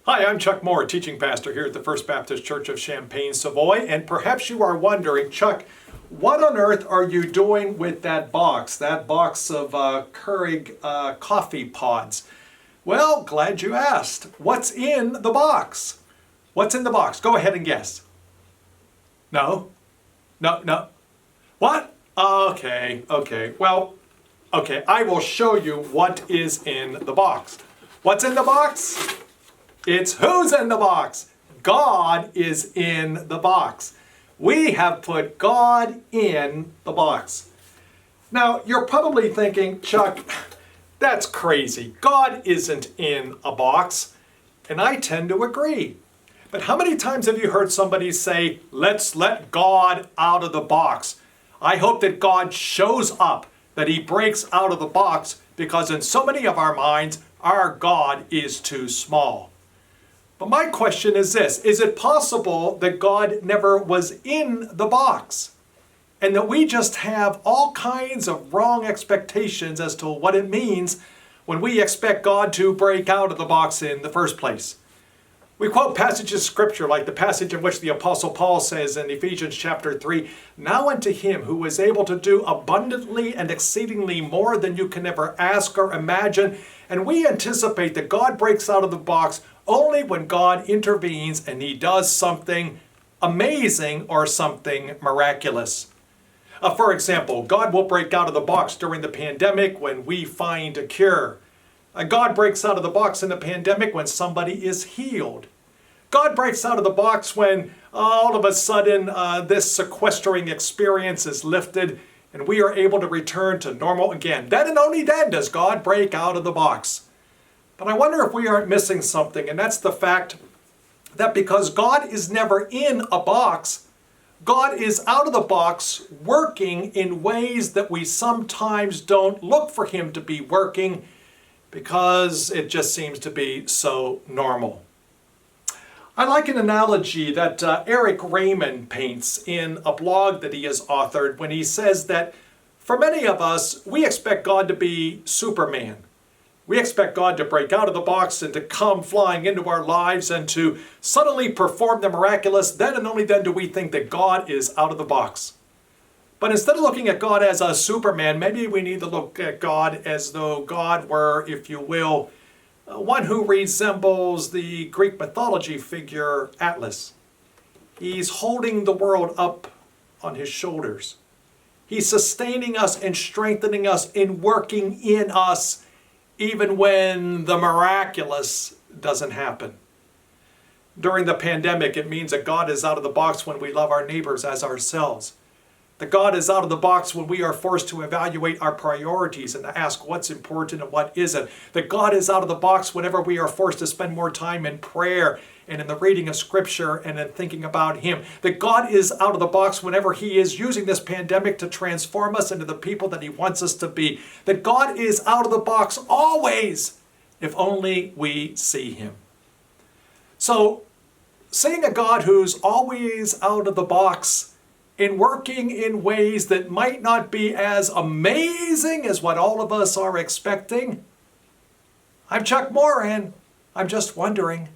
Hi, I'm Chuck Moore, teaching pastor here at the First Baptist Church of Champaign, Savoy, and perhaps you are wondering, Chuck, what on earth are you doing with that box of Keurig coffee pods? Well, glad you asked. What's in the box? What's in the box? Go ahead and guess. No? No. What? Okay. Well, I will show you what is in the box. What's in the box? It's who's in the box. God is in the box. We have put God in the box. Now, you're probably thinking, Chuck, that's crazy. God isn't in a box. And I tend to agree. But how many times have you heard somebody say, let's let God out of the box? I hope that God shows up, that he breaks out of the box, because in so many of our minds, our God is too small. But my question is this: is it possible that God never was in the box, and that we just have all kinds of wrong expectations as to what it means when we expect God to break out of the box in the first place? We quote passages of Scripture like the passage in which the Apostle Paul says in Ephesians chapter 3, "Now unto him who is able to do abundantly and exceedingly more than you can ever ask or imagine." And we anticipate that God breaks out of the box only when God intervenes and he does something amazing or something miraculous. For example, God will break out of the box during the pandemic when we find a cure. God breaks out of the box in the pandemic when somebody is healed. God breaks out of the box when all of a sudden this sequestering experience is lifted and we are able to return to normal again. Then and only then does God break out of the box. But I wonder if we aren't missing something, and that's the fact that because God is never in a box, God is out of the box working in ways that we sometimes don't look for him to be working because it just seems to be so normal. I like an analogy that Eric Raymond paints in a blog that he has authored when he says that for many of us, we expect God to be Superman. We expect God to break out of the box and to come flying into our lives and to suddenly perform the miraculous. Then and only then do we think that God is out of the box. But instead of looking at God as a Superman, maybe we need to look at God as though God were, if you will, one who resembles the Greek mythology figure Atlas. He's holding the world up on his shoulders. He's sustaining us and strengthening us and working in us even when the miraculous doesn't happen. During the pandemic, it means that God is out of the box when we love our neighbors as ourselves. That God is out of the box when we are forced to evaluate our priorities and to ask what's important and what isn't. That God is out of the box whenever we are forced to spend more time in prayer and in the reading of Scripture and in thinking about him. That God is out of the box whenever he is using this pandemic to transform us into the people that he wants us to be. That God is out of the box always, if only we see him. So, seeing a God who's always out of the box in working in ways that might not be as amazing as what all of us are expecting. I'm Chuck Moore, and I'm just wondering,